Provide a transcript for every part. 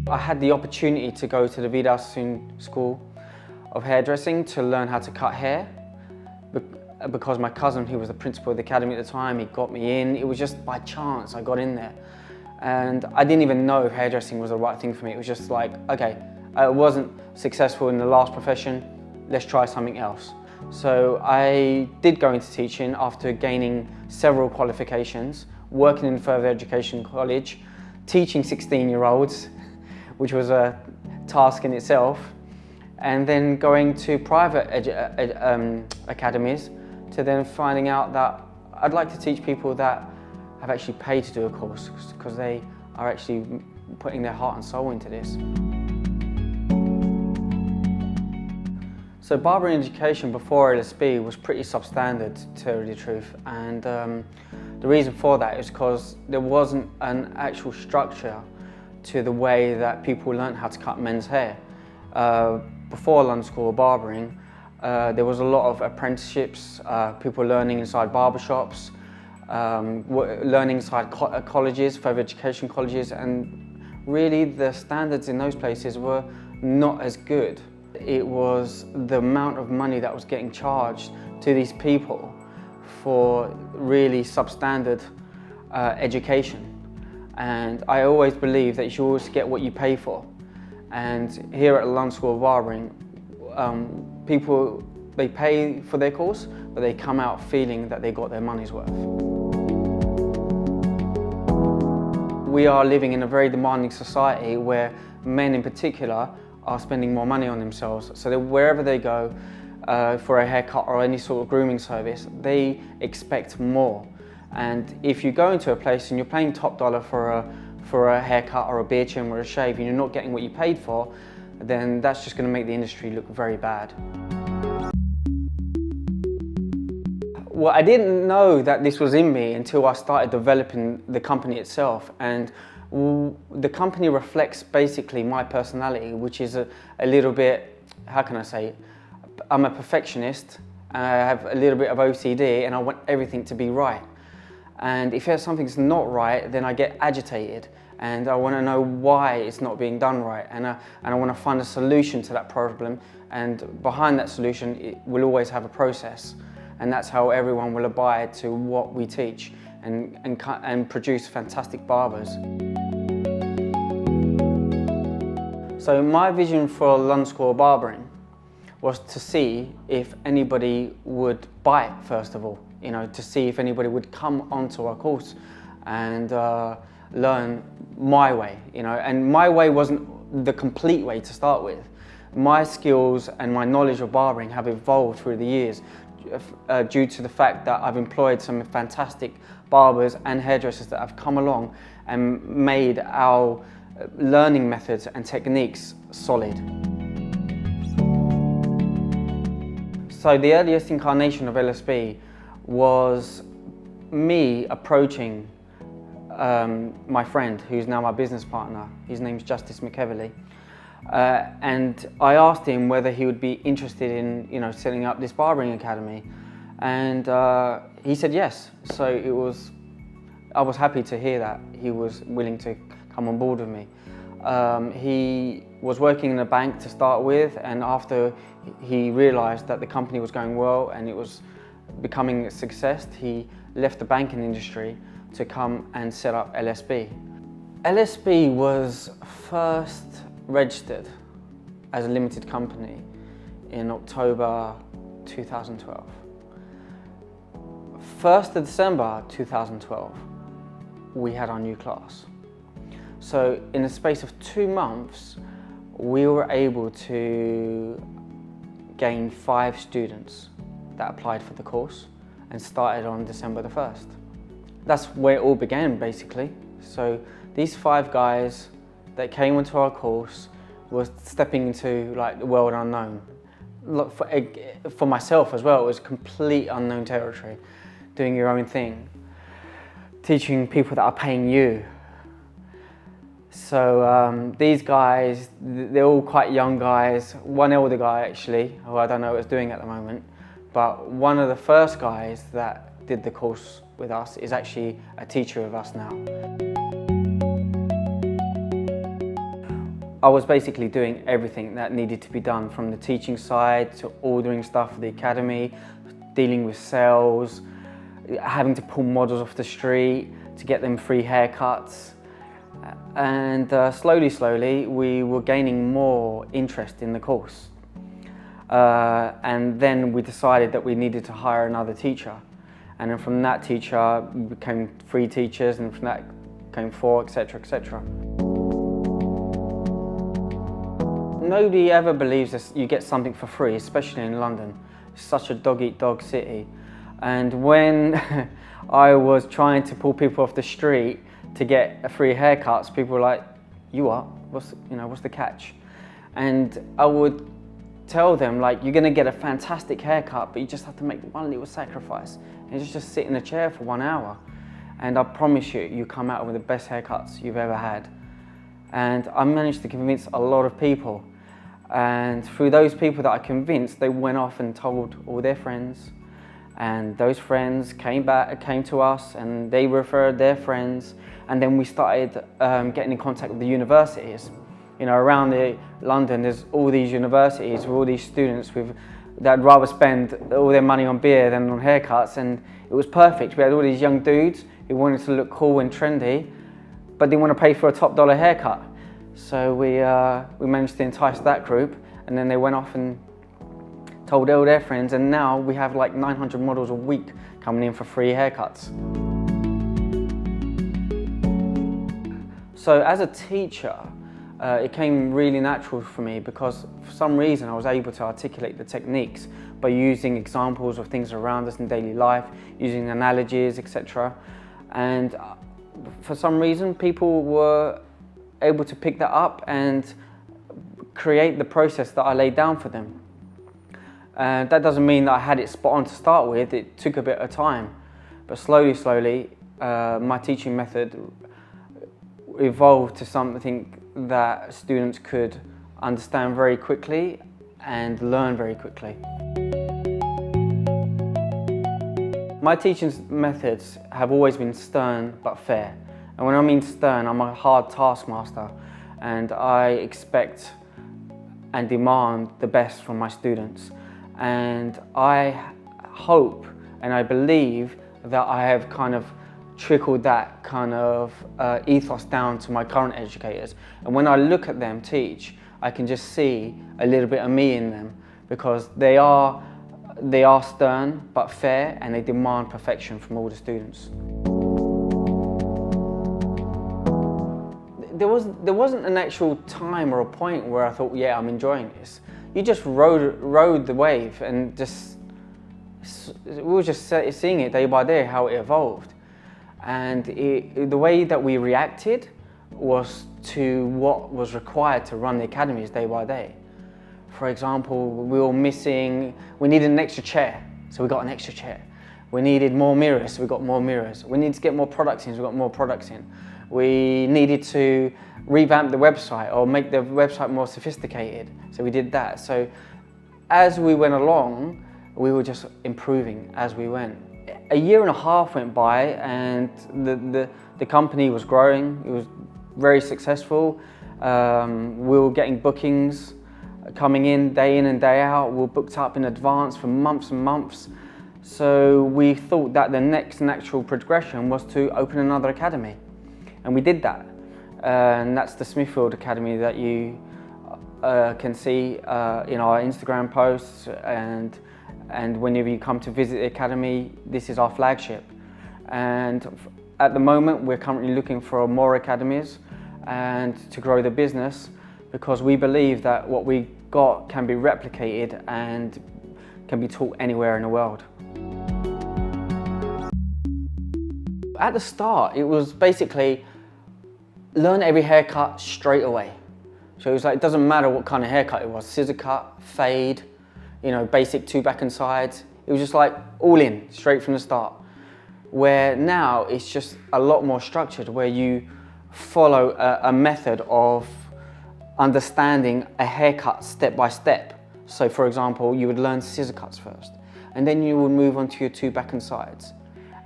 I had the opportunity to go to the London School of Hairdressing to learn how to cut hair because my cousin, who was the principal of the academy at the time, he got me in. It was just by chance I got in there. And I didn't even know if hairdressing was the right thing for me. It was just like, okay, I wasn't successful in the last profession, let's try something else. So I did go into teaching after gaining several qualifications, working in further education college, teaching 16-year-olds, which was a task in itself, and then going to private academies to then finding out that I'd like to teach people that have actually paid to do a course because they are actually putting their heart and soul into this. So barbering education before LSB was pretty substandard, to tell you the truth, and the reason for that is because there wasn't an actual structure to the way that people learned how to cut men's hair. Before London School of Barbering, there was a lot of apprenticeships, people learning inside barbershops, learning inside colleges, further education colleges, and really the standards in those places were not as good. It was the amount of money that was getting charged to these people for really substandard education. And I always believe that you should always get what you pay for. And here at the London School of Barbering, people, they pay for their course, but they come out feeling that they got their money's worth. We are living in a very demanding society where men in particular are spending more money on themselves. So that wherever they go for a haircut or any sort of grooming service, they expect more. And if you go into a place and you're paying top dollar for a haircut or a beard trim or a shave and you're not getting what you paid for, then that's just going to make the industry look very bad. Well, I didn't know that this was in me until I started developing the company itself. And the company reflects basically my personality, which is a little bit, how can I say, I'm a perfectionist, and I have a little bit of OCD, and I want everything to be right. And if something's not right, then I get agitated, and I want to know why it's not being done right, and I want to find a solution to that problem, and behind that solution, it will always have a process, and that's how everyone will abide to what we teach and produce fantastic barbers. So my vision for London School of Barbering was to see if anybody would buy it, first of all, you know, to see if anybody would come onto our course and learn my way, you know, and my way wasn't the complete way to start with. My skills and my knowledge of barbering have evolved through the years due to the fact that I've employed some fantastic barbers and hairdressers that have come along and made our learning methods and techniques solid. So the earliest incarnation of LSB was me approaching my friend, who's now my business partner. His name's Justice McEverly. And I asked him whether he would be interested in, you know, setting up this barbering academy, and he said yes. So I was happy to hear that he was willing to come on board with me. He was working in a bank to start with, and after he realised that the company was going well and it was becoming a success, he left the banking industry to come and set up LSB. LSB was first registered as a limited company in October 2012. 1st of December 2012, we had our new class. So in the space of 2 months, we were able to gain 5 students that applied for the course and started on December the 1st. That's where it all began, basically. So these 5 guys that came onto our course was stepping into like the world unknown. For myself as well, it was complete unknown territory, doing your own thing, teaching people that are paying you. So these guys, they're all quite young guys. One elder guy actually, who I don't know what he's doing at the moment, but one of the first guys that did the course with us is actually a teacher of us now. I was basically doing everything that needed to be done, from the teaching side to ordering stuff for the academy, dealing with sales, having to pull models off the street to get them free haircuts. And slowly, we were gaining more interest in the course. And then we decided that we needed to hire another teacher. And then from that teacher, we became 3 teachers, and from that came 4, etc., etc. Nobody ever believes this, you get something for free, especially in London. It's such a dog-eat-dog city. And when I was trying to pull people off the street to get free haircuts, people were like, "You what? What's the catch?" And I would tell them, like, you're gonna get a fantastic haircut, but you just have to make one little sacrifice. And just sit in a chair for 1 hour. And I promise you, you come out with the best haircuts you've ever had. And I managed to convince a lot of people. And through those people that I convinced, they went off and told all their friends. And those friends came to us, and they referred their friends. And then we started getting in contact with the universities. Around London, there's all these universities with all these students that'd rather spend all their money on beer than on haircuts, and it was perfect. We had all these young dudes who wanted to look cool and trendy, but didn't want to pay for a top dollar haircut. So we managed to entice that group, and then they went off and told all their friends, and now we have like 900 models a week coming in for free haircuts. So as a teacher, it came really natural for me, because for some reason I was able to articulate the techniques by using examples of things around us in daily life, using analogies, etc. And for some reason people were able to pick that up and create the process that I laid down for them. That doesn't mean that I had it spot on to start with. It took a bit of time, but slowly my teaching method evolved to something that students could understand very quickly and learn very quickly. My teaching methods have always been stern but fair. And when I mean stern, I'm a hard taskmaster, and I expect and demand the best from my students. And I hope and I believe that I have kind of trickled that kind of ethos down to my current educators. And when I look at them teach, I can just see a little bit of me in them, because they are stern but fair, and they demand perfection from all the students. There wasn't an actual time or a point where I thought, yeah, I'm enjoying this. You just rode the wave, and we were just seeing it day by day, how it evolved. And the way that we reacted was to what was required to run the academies day by day. For example, we needed an extra chair, so we got an extra chair. We needed more mirrors, so we got more mirrors. We needed to get more products in, so we got more products in. We needed to revamp the website or make the website more sophisticated, so we did that. So as we went along, we were just improving as we went. A year and a half went by, and the company was growing. It was very successful. We were getting bookings coming in and day out. We were booked up in advance for months and months. So we thought that the next natural progression was to open another academy. And we did that. And that's the Smithfield Academy that you can see in our Instagram posts, and whenever you come to visit the academy, this is our flagship. And at the moment, we're currently looking for more academies and to grow the business, because we believe that what we got can be replicated and can be taught anywhere in the world. At the start, it was basically learn every haircut straight away. So it was like, it doesn't matter what kind of haircut it was, scissor cut, fade, basic 2 back and sides. It was just like all in, straight from the start. Where now it's just a lot more structured, where you follow a method of understanding a haircut step by step. So for example, you would learn scissor cuts first, and then you would move on to your 2 back and sides,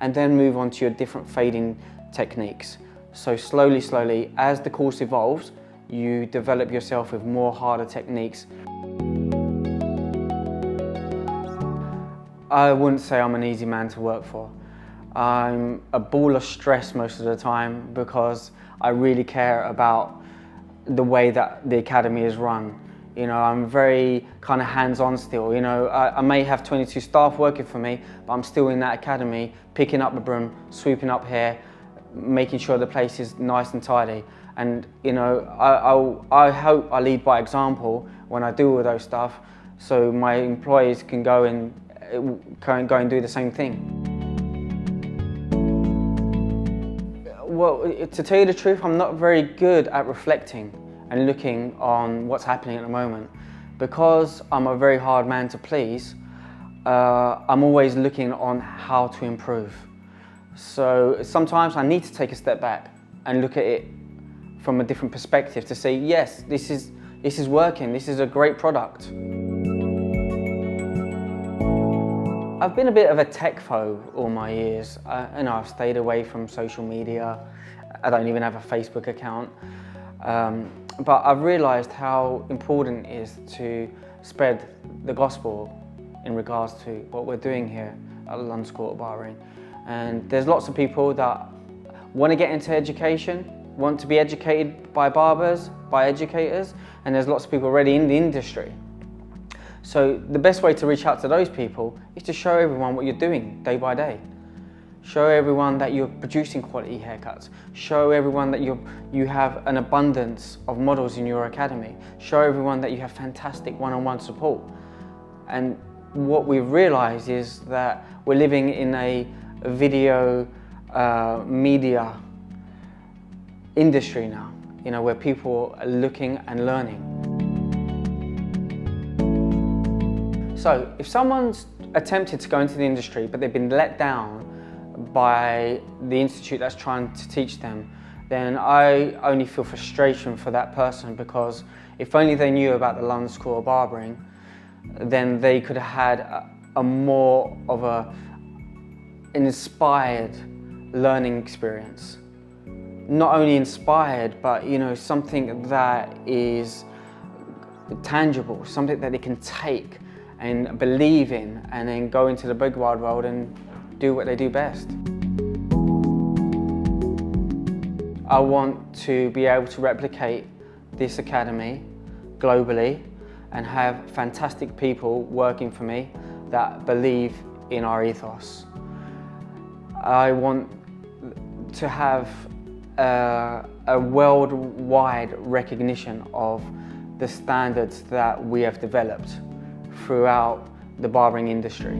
and then move on to your different fading techniques. So slowly, as the course evolves, you develop yourself with more harder techniques. I wouldn't say I'm an easy man to work for. I'm a ball of stress most of the time because I really care about the way that the academy is run. You know, I'm very kind of hands-on still. You know, I may have 22 staff working for me, but I'm still in that academy, picking up the broom, sweeping up here, making sure the place is nice and tidy. And you know, I hope I lead by example when I do all those stuff, so my employees can go and do the same thing. Well, to tell you the truth, I'm not very good at reflecting and looking on what's happening at the moment. Because I'm a very hard man to please, I'm always looking on how to improve. So sometimes I need to take a step back and look at it from a different perspective to say, yes, this is working, this is a great product. I've been a bit of a tech phobe all my years. I've stayed away from social media. I don't even have a Facebook account. But I've realised how important it is to spread the gospel in regards to what we're doing here at the London School of Barbering. And there's lots of people that want to get into education, want to be educated by barbers, by educators, and there's lots of people already in the industry. So the best way to reach out to those people is to show everyone what you're doing day by day. Show everyone that you're producing quality haircuts. Show everyone that you have an abundance of models in your academy. Show everyone that you have fantastic one-on-one support. And what we've realised is that we're living in a video media industry now, you know, where people are looking and learning. So if someone's attempted to go into the industry but they've been let down by the institute that's trying to teach them, then I only feel frustration for that person, because if only they knew about the London School of Barbering, then they could have had a more of an inspired learning experience. Not only inspired, but you know, something that is tangible, something that they can take and believe in, and then go into the big wide world and do what they do best. I want to be able to replicate this academy globally and have fantastic people working for me that believe in our ethos. I want to have a worldwide recognition of the standards that we have developed throughout the barbering industry.